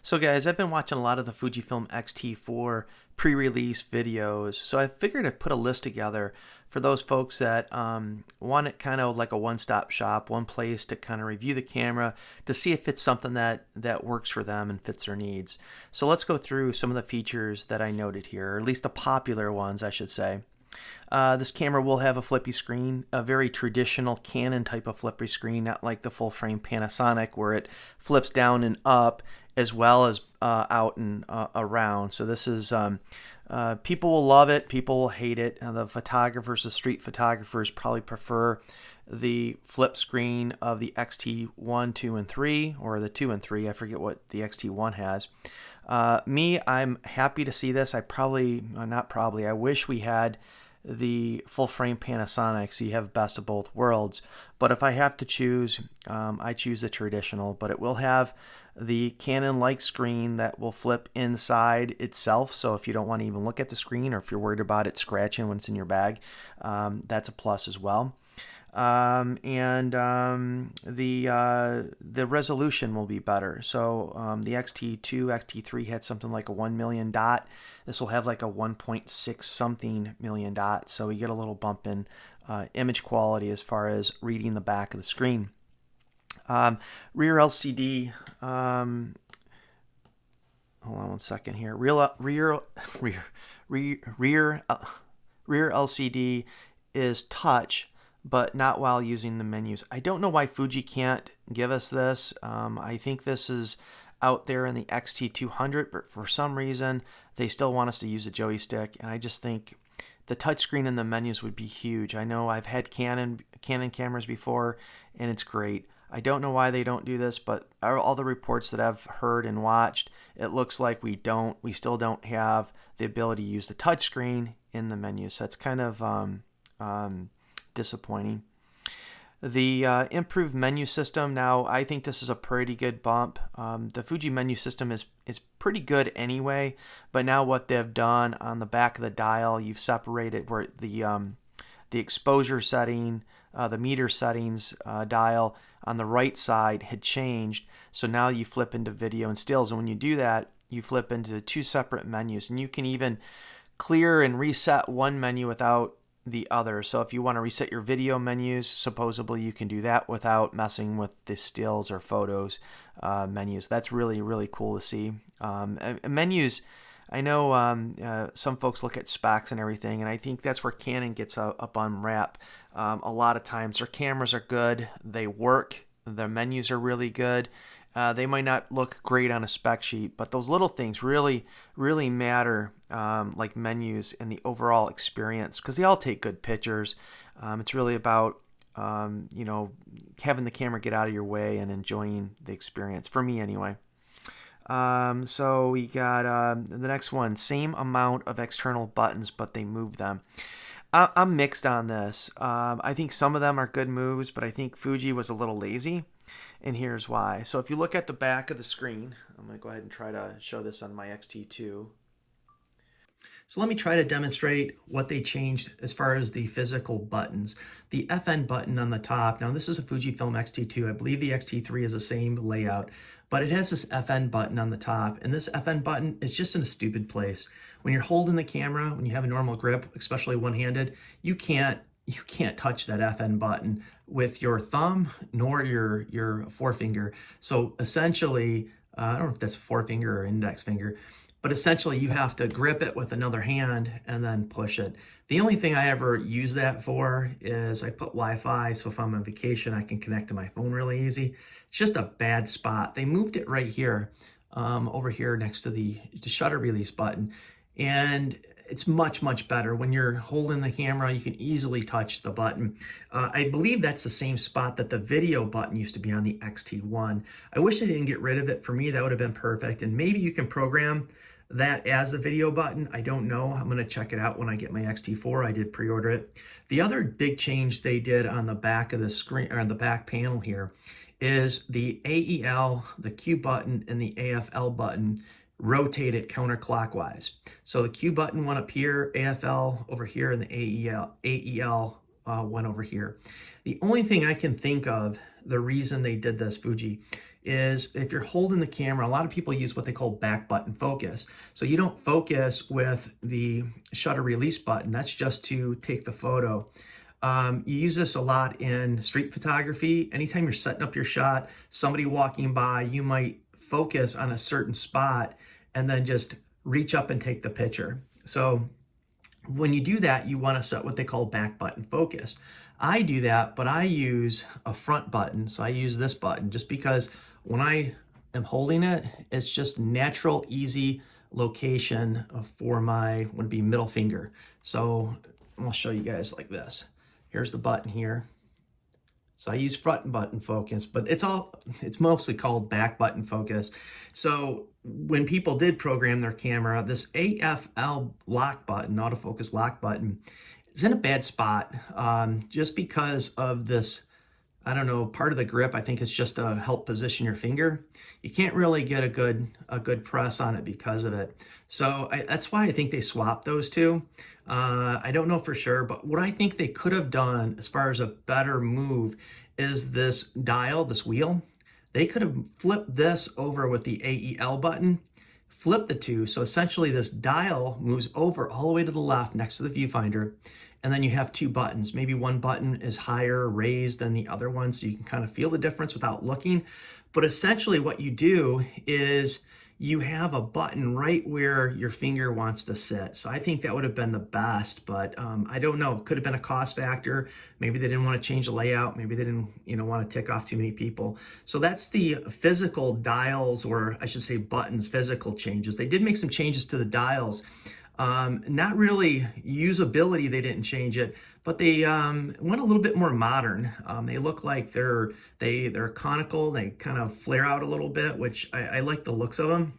So guys, I've been watching a lot of the Fujifilm X-T4 pre-release videos, so I figured I'd put a list together for those folks that want it kind of like a one-stop shop, one place to kind of review the camera to see if it's something that works for them and fits their needs. So let's go through some of the features that I noted here, or at least the popular ones, I should say. This camera will have a flippy screen, a very traditional Canon type of flippy screen, not like the full frame Panasonic where it flips down and up as well as out and around. So this is, people will love it, people will hate it. The photographers, the street photographers probably prefer the flip screen of the XT1, 2, and 3, or the 2 and 3. I forget what the XT1 has. Me, I'm happy to see this. I wish we had the full frame Panasonic, so you have best of both worlds. But if I have to choose, I choose the traditional, but it will have the Canon-like screen that will flip inside itself. So if you don't want to even look at the screen, or if you're worried about it scratching when it's in your bag, that's a plus as well. The resolution will be better. So the XT2, XT3 had something like a 1 million dot. This will have like a 1.6 something million dot. So you get a little bump in image quality as far as reading the back of the screen. Rear LCD. Hold on one second here. Rear LCD is touch, but not while using the menus. I don't know why Fuji can't give us this. I think this is out there in the XT200, but for some reason they still want us to use a joystick, and I just think the touchscreen in the menus would be huge. I know I've had Canon cameras before, and it's great. I don't know why they don't do this, but all the reports that I've heard and watched, it looks like we still don't have the ability to use the touchscreen in the menus. So that's kind of disappointing. The improved menu system, now I think this is a pretty good bump. The Fuji menu system is pretty good anyway, but now what they've done on the back of the dial, you've separated where the exposure setting, the meter settings dial on the right side had changed. So now you flip into video and stills, and when you do that, you flip into two separate menus, and you can even clear and reset one menu without the other. So if you want to reset your video menus, supposedly you can do that without messing with the stills or photos menus. That's really cool to see. Menus, I know some folks look at specs and everything, and I think that's where Canon gets a bum rap. A lot of times their cameras are good, they work, their menus are really good. They might not look great on a spec sheet, but those little things really matter, like menus and the overall experience, because they all take good pictures. It's really about having the camera get out of your way and enjoying the experience, for me anyway. So we got the next one, same amount of external buttons, but they move them. I'm mixed on this. I think some of them are good moves, but I think Fuji was a little lazy, and here's why. So if you look at the back of the screen, I'm going to go ahead and try to show this on my XT2. So let me try to demonstrate what they changed as far as the physical buttons. The FN button on the top, now this is a Fujifilm X-T2. I believe the X-T3 is the same layout, but it has this FN button on the top, and this FN button is just in a stupid place. When you're holding the camera, when you have a normal grip, especially one-handed, you can't touch that FN button with your thumb nor your forefinger. So essentially, I don't know if that's forefinger or index finger, but essentially you have to grip it with another hand and then push it. The only thing I ever use that for is I put Wi-Fi, so if I'm on vacation, I can connect to my phone really easy. It's just a bad spot. They moved it right here, over here next to the shutter release button. And it's much better. When you're holding the camera, you can easily touch the button. I believe that's the same spot that the video button used to be on the XT1. I wish they didn't get rid of it. For me, that would have been perfect. And maybe you can program that as a video button. I don't know. I'm going to check it out when I get my XT4. I did pre-order it. The other big change they did on the back of the screen, or on the back panel here, is the AEL, the Q button, and the AFL button rotate it counterclockwise. So the Q button went up here, AFL over here, and the AEL went over here. The only thing I can think of, the reason they did this, Fuji, is if you're holding the camera, a lot of people use what they call back button focus. So you don't focus with the shutter release button. That's just to take the photo. You use this a lot in street photography. Anytime you're setting up your shot, somebody walking by, you might focus on a certain spot and then just reach up and take the picture. So when you do that, you want to set what they call back button focus. I do that, but I use a front button. So I use this button just because when I am holding it, it's just natural, easy location for my, would be middle finger. So I'll show you guys like this. Here's the button here. So I use front button focus, but it's mostly called back button focus. So when people did program their camera, this AFL lock button, autofocus lock button, is in a bad spot just because of this, I don't know, part of the grip. I think it's just to help position your finger. You can't really get a good press on it because of it. So that's why I think they swapped those two. I don't know for sure, but what I think they could have done as far as a better move is this dial, this wheel. They could have flipped this over with the AEL button, flip the two. So essentially this dial moves over all the way to the left next to the viewfinder. And then you have two buttons. Maybe one button is higher raised than the other one, so you can kind of feel the difference without looking. But essentially what you do is you have a button right where your finger wants to sit. So I think that would have been the best, but I don't know. It could have been a cost factor. Maybe they didn't want to change the layout. Maybe they didn't, want to tick off too many people. So that's the physical dials, or I should say buttons, physical changes. They did make some changes to the dials. Not really usability, they didn't change it, but they went a little bit more modern. They look like they're conical, they kind of flare out a little bit, which I like the looks of them.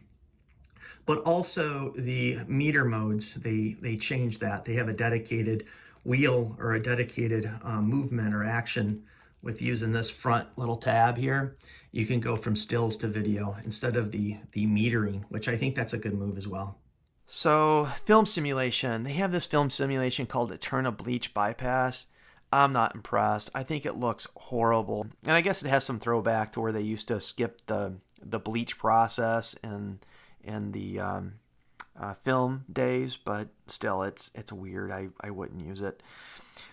But also the meter modes, they changed that. They have a dedicated wheel or a dedicated movement or action with using this front little tab here. You can go from stills to video instead of the metering, which I think that's a good move as well. So, film simulation. They have this film simulation called Hdr Bleach Bypass. I'm not impressed. I think it looks horrible. And I guess it has some throwback to where they used to skip the bleach process in the film days, but still, it's weird. I wouldn't use it.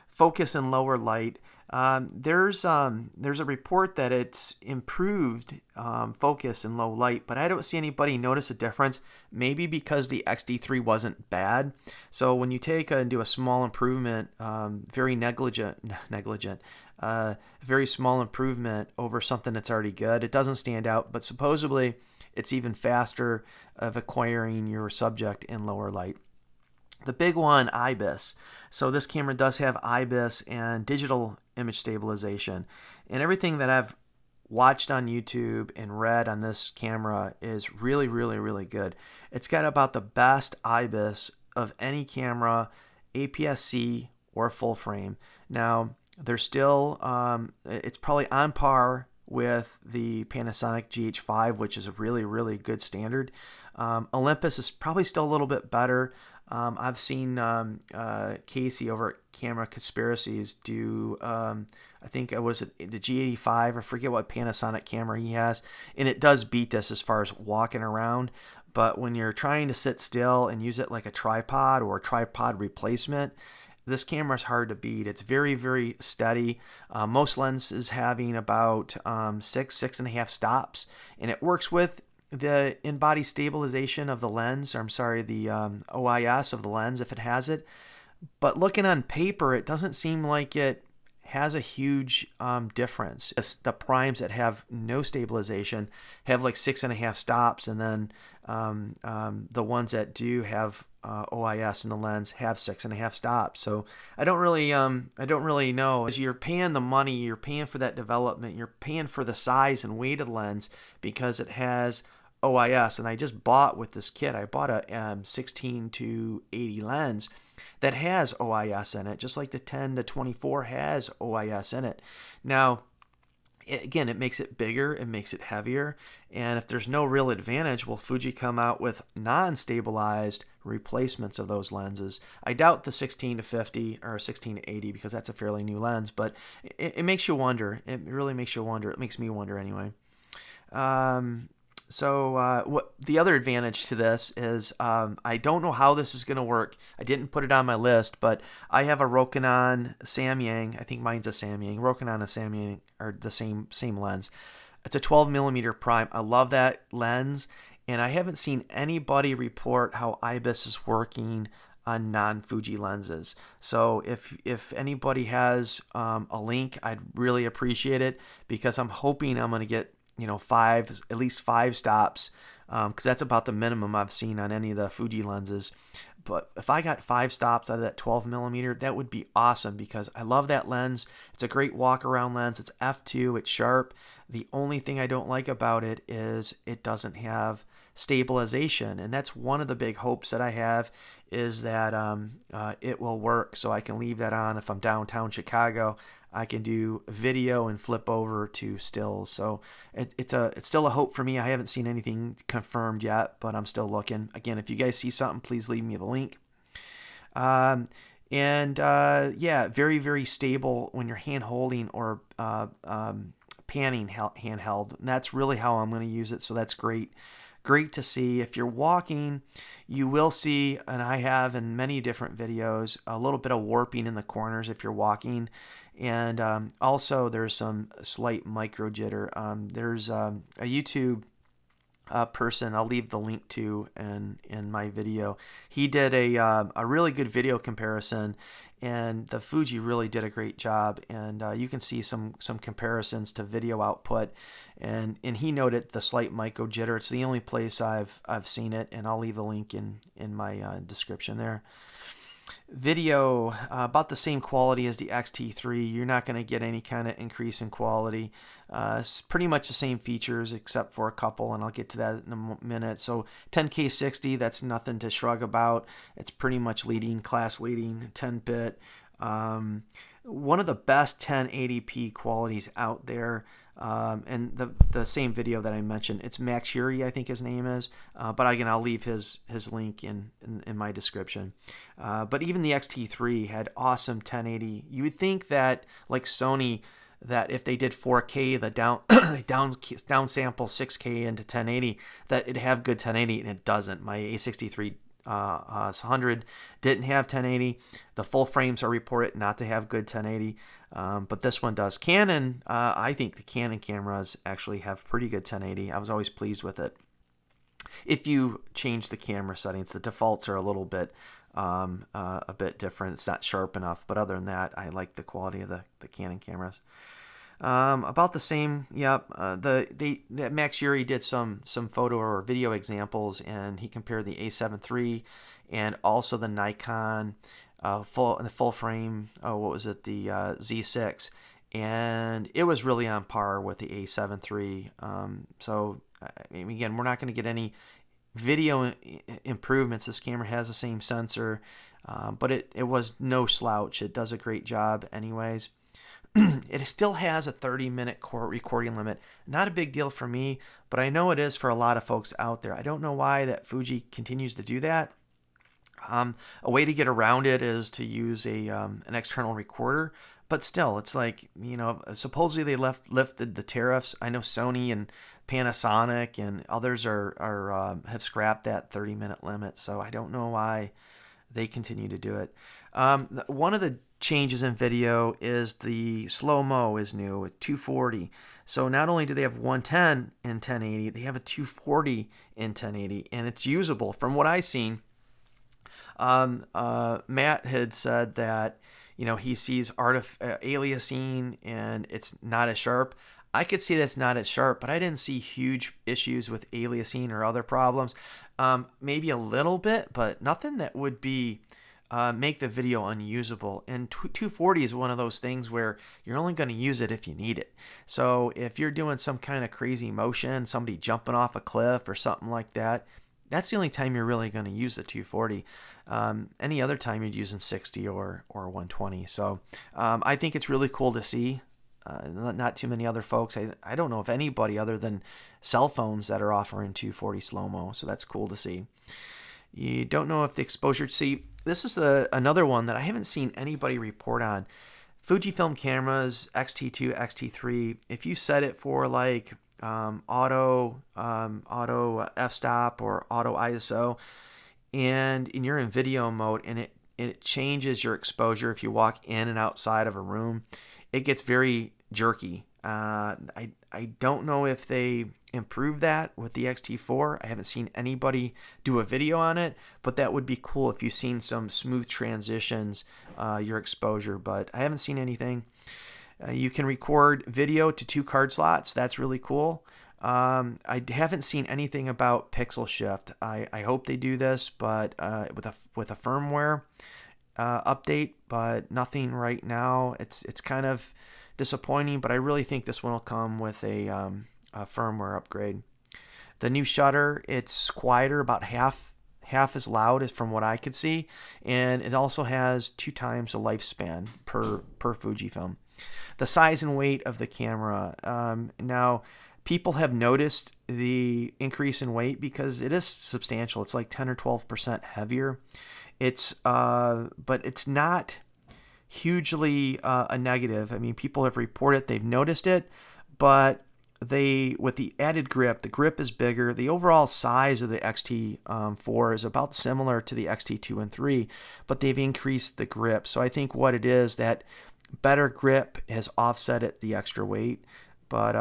Focus in lower light. There's a report that it's improved focus in low light, but I don't see anybody notice a difference. Maybe because the XT3 wasn't bad. So when you take and do a small improvement, very very small improvement over something that's already good, it doesn't stand out. But supposedly it's even faster of acquiring your subject in lower light. The big one, Ibis. So this camera does have Ibis and digital image stabilization. And everything that I've watched on YouTube and read on this camera is really, really, really good. It's got about the best Ibis of any camera, APS-C or full frame. Now, there's still, it's probably on par with the Panasonic GH5, which is a really, really good standard. Olympus is probably still a little bit better. I've seen Casey over at Camera Conspiracies do, I think it was the G85, I forget what Panasonic camera he has, and it does beat this as far as walking around. But when you're trying to sit still and use it like a tripod or a tripod replacement, this camera is hard to beat. It's very, very steady. Most lenses having about 6.5 stops, and it works with the in-body stabilization of the lens, or I'm sorry, the OIS of the lens if it has it. But looking on paper, it doesn't seem like it has a huge difference. The primes that have no stabilization have like 6.5 stops, and then the ones that do have OIS in the lens have 6.5 stops. So I don't really know. As you're paying the money, you're paying for that development, you're paying for the size and weight of the lens because it has OIS. And I just bought with this kit, I bought a 16 to 80 lens that has OIS in it, just like the 10 to 24 has OIS in it. Now, again, it makes it bigger, it makes it heavier, and if there's no real advantage, will Fuji come out with non-stabilized replacements of those lenses? I doubt the 16 to 50 or 16 to 80 because that's a fairly new lens, but it makes you wonder. It really makes you wonder. It makes me wonder anyway. What the other advantage to this is, I don't know how this is going to work. I didn't put it on my list, but I have a Rokinon Samyang. I think mine's a Samyang. Rokinon and Samyang are the same lens. It's a 12 millimeter prime. I love that lens, and I haven't seen anybody report how Ibis is working on non-Fuji lenses. So if anybody has a link, I'd really appreciate it, because I'm hoping I'm going to get at least 5 stops, because that's about the minimum I've seen on any of the Fuji lenses. But if I got 5 stops out of that 12 millimeter, that would be awesome, because I love that lens. It's a great walk around lens. It's f2. It's sharp. The only thing I don't like about it is it doesn't have stabilization, and that's one of the big hopes that I have, is that it will work, so I can leave that on if I'm downtown Chicago. I can do video and flip over to stills. So it's still a hope for me. I haven't seen anything confirmed yet, but I'm still looking. Again, if you guys see something, please leave me the link. Yeah, very, very stable when you're hand holding or panning handheld. And that's really how I'm going to use it. So that's great. Great to see. If you're walking, you will see, and I have in many different videos, a little bit of warping in the corners if you're walking. And also there's some slight micro jitter. There's a YouTube person I'll leave the link to in my video. He did a really good video comparison, and the Fuji really did a great job. And you can see some comparisons to video output, and he noted the slight micro jitter. It's the only place I've seen it, and I'll leave the link in my description there. Video, about the same quality as the XT3. You're not going to get any kind of increase in quality. It's pretty much the same features except for a couple, and I'll get to that in a minute. So 10K 60, that's nothing to shrug about. It's pretty much class leading 10-bit. One of the best 1080p qualities out there. And the same video that I mentioned, it's Max Yuri, I think his name is. But again, I'll leave his link in my description. But even the XT3 had awesome 1080. You would think that, like Sony, that if they did 4K, the downsample 6K into 1080, that it'd have good 1080, and it doesn't. My A63 100 didn't have 1080. The full frames are reported not to have good 1080, but this one does. Canon, I think the Canon cameras actually have pretty good 1080. I was always pleased with it. If you change the camera settings, the defaults are a little bit different. It's not sharp enough, but other than that, I like the quality of the Canon cameras. About the same, yep. Max Yuri did some photo or video examples, and he compared the A7 III and also the Nikon full frame. What was it? The Z6, and it was really on par with the A7 III. So again, we're not going to get any video improvements. This camera has the same sensor, but it was no slouch. It does a great job, anyways. It still has a 30-minute recording limit. Not a big deal for me, but I know it is for a lot of folks out there. I don't know why that Fuji continues to do that. A way to get around it is to use an external recorder, but still, it's like, supposedly they lifted the tariffs. I know Sony and Panasonic and others have scrapped that 30-minute limit, so I don't know why they continue to do it. One of the changes in video is the slow-mo is new at 240. So not only do they have 110 in 1080, they have a 240 in 1080, and it's usable. From what I've seen, Matt had said that he sees aliasing and it's not as sharp. I could see that's not as sharp, but I didn't see huge issues with aliasing or other problems. Maybe a little bit, but nothing that would be make the video unusable. And 240 is one of those things where you're only going to use it if you need it. So if you're doing some kind of crazy motion, somebody jumping off a cliff or something like that, that's the only time you're really going to use the 240. Any other time you're using 60 or 120. So I think it's really cool to see. Not too many other folks. I don't know of anybody other than cell phones that are offering 240 slow-mo. So that's cool to see. You don't know if the exposure... See, this is another one that I haven't seen anybody report on. Fujifilm cameras, X-T2, X-T3, if you set it for like auto f-stop or auto ISO, and you're in video mode, and it changes your exposure if you walk in and outside of a room. It gets very jerky. I don't know if they improved that with the XT4. I haven't seen anybody do a video on it, but that would be cool if you've seen some smooth transitions, your exposure, but I haven't seen anything. You can record video to 2 card slots. That's really cool. I haven't seen anything about pixel shift. I hope they do this, but with a firmware update, but nothing right now. It's kind of disappointing, but I really think this one will come with a firmware upgrade. The new shutter, it's quieter, about half as loud as from what I could see, and it also has 2 times the lifespan per Fujifilm. The size and weight of the camera. Now, people have noticed the increase in weight because it is substantial. It's like 10 or 12% heavier. But it's not hugely a negative. I mean, people have reported they've noticed it, but with the added grip, the grip is bigger. The overall size of the XT4 is about similar to the XT2 and 3, but they've increased the grip. So I think what it is, that better grip has offset the extra weight. But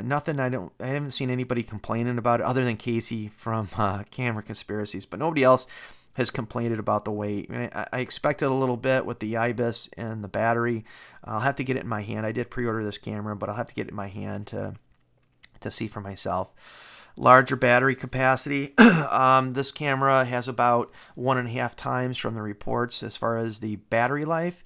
nothing. I haven't seen anybody complaining about it other than Casey from Camera Conspiracies, but nobody else has complained about the weight. I expected a little bit with the Ibis and the battery. I'll have to get it in my hand. I did pre-order this camera, but I'll have to get it in my hand to see for myself. Larger battery capacity. This camera has about 1.5 times from the reports as far as the battery life.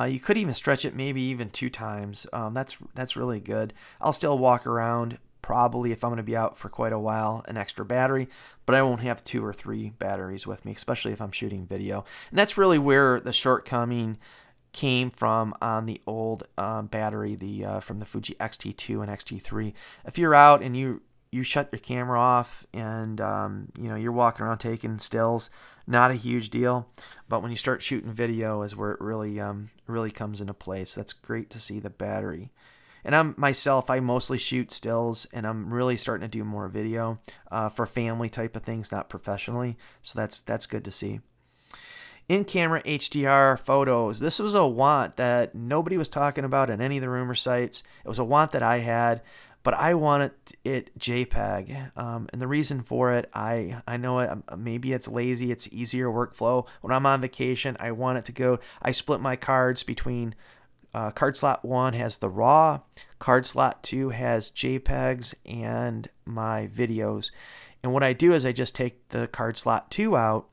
You could even stretch it maybe even 2 times. That's really good. I'll still walk around, probably, if I'm going to be out for quite a while, an extra battery, but I won't have 2 or 3 batteries with me, especially if I'm shooting video. And that's really where the shortcoming came from on the old battery, from the Fuji XT2 and XT3. If you're out and you shut your camera off and you're walking around taking stills, not a huge deal, but when you start shooting video is where it really comes into play. So that's great to see the battery. And I mostly shoot stills, and I'm really starting to do more video for family type of things, not professionally. So that's good to see. In-camera Hdr photos. This was a want that nobody was talking about in any of the rumor sites. It was a want that I had, but I wanted it JPEG. And the reason for it, I know it, maybe it's lazy, it's easier workflow. When I'm on vacation, I want it to go, I split my cards between card slot 1 has the RAW, card slot 2 has JPEGs and my videos. And what I do is I just take the card slot 2 out,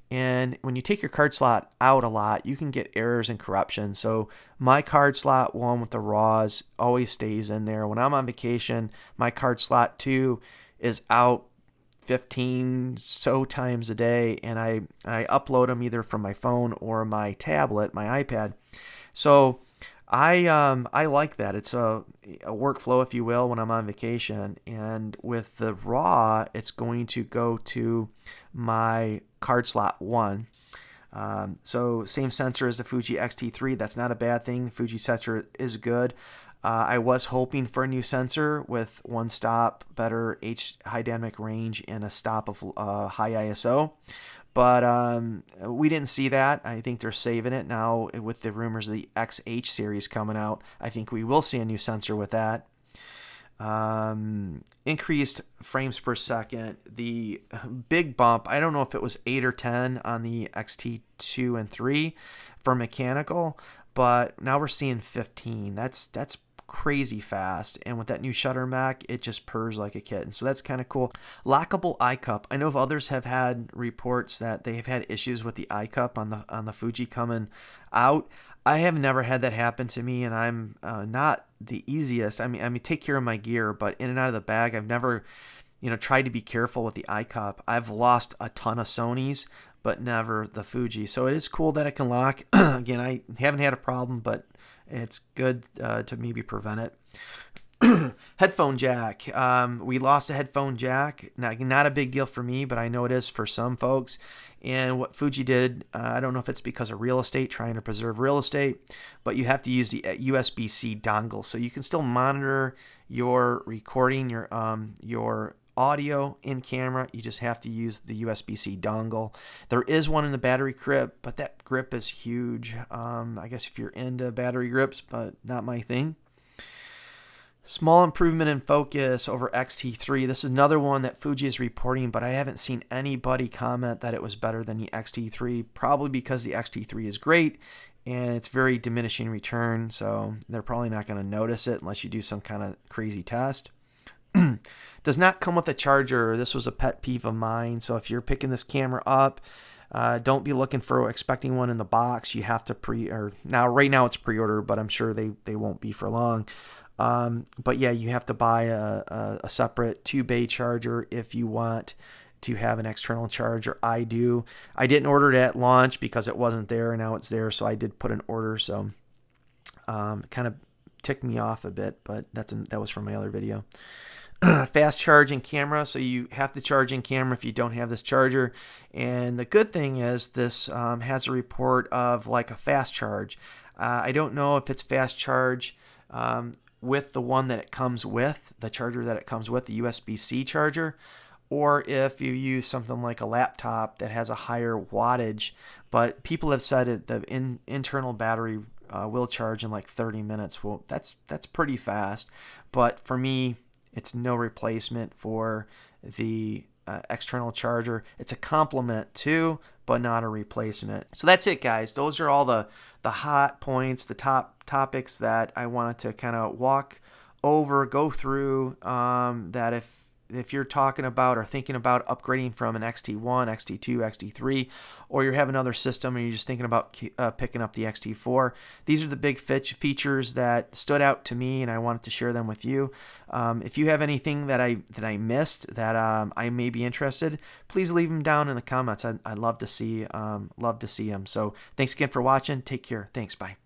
and when you take your card slot out a lot, you can get errors and corruption. So my card slot 1 with the RAWs always stays in there. When I'm on vacation, my card slot 2 is out 15 so times a day, and I upload them either from my phone or my tablet, my iPad. So I like that. It's a workflow, if you will, when I'm on vacation. And with the RAW, it's going to go to my card slot 1. So same sensor as the Fuji XT3. That's not a bad thing. The Fuji sensor is good. I was hoping for a new sensor with 1 stop, better high dynamic range, and a stop of high ISO. But we didn't see that. I think they're saving it now with the rumors of the XH series coming out. I think we will see a new sensor with that. Increased frames per second. The big bump, I don't know if it was 8 or 10 on the XT2 and 3 for mechanical, but now we're seeing 15. That's crazy fast, and with that new shutter mech, it just purrs like a kitten. So that's kind of cool. Lockable eye cup. I know if others have had reports that they have had issues with the eye cup on the Fuji coming out. I have never had that happen to me, and I'm not the easiest. I mean, take care of my gear, but in and out of the bag, I've never, tried to be careful with the eye cup. I've lost a ton of Sonys, but never the Fuji. So it is cool that it can lock. Again, I haven't had a problem, but it's good to maybe prevent it. Headphone jack. We lost a headphone jack. Not a big deal for me, but I know it is for some folks. And what Fuji did, I don't know if it's because of real estate, trying to preserve real estate, but you have to use the USB-C dongle. So you can still monitor your recording, your audio in camera. You just have to use the USB-C dongle. There is one in the battery grip, but that grip is huge. I guess if you're into battery grips, but not my thing. Small improvement in focus over XT3. This is another one that Fuji is reporting, but I haven't seen anybody comment that it was better than the XT3, probably because the XT3 is great and it's very diminishing return, so they're probably not going to notice it unless you do some kind of crazy test. Does not come with a charger. This was a pet peeve of mine, so if you're picking this camera up, don't be looking for expecting one in the box. You have to right now it's pre-order, but I'm sure they won't be for long. But yeah, you have to buy a separate 2-bay charger if you want to have an external charger. I do. I didn't order it at launch because it wasn't there, and now it's there, so I did put an order. So it kind of ticked me off a bit, but that was from my other video. Fast charging camera, so you have to charge in camera if you don't have this charger. And the good thing is this has a report of like a fast charge. I don't know if it's fast charge with the one that it comes with, the charger that it comes with, the USB-C charger, or if you use something like a laptop that has a higher wattage. But people have said the internal battery will charge in like 30 minutes. Well, that's pretty fast. But for me, it's no replacement for the external charger. It's a complement to, but not a replacement. So that's it, guys. Those are all the hot points, the top topics that I wanted to kind of go through, that if you're talking about or thinking about upgrading from an XT1, XT2, XT3, or you have another system and you're just thinking about picking up the XT4, these are the big features that stood out to me, and I wanted to share them with you. If you have anything that I missed that I may be interested, please leave them down in the comments. I'd love to see them. So thanks again for watching. Take care. Thanks. Bye.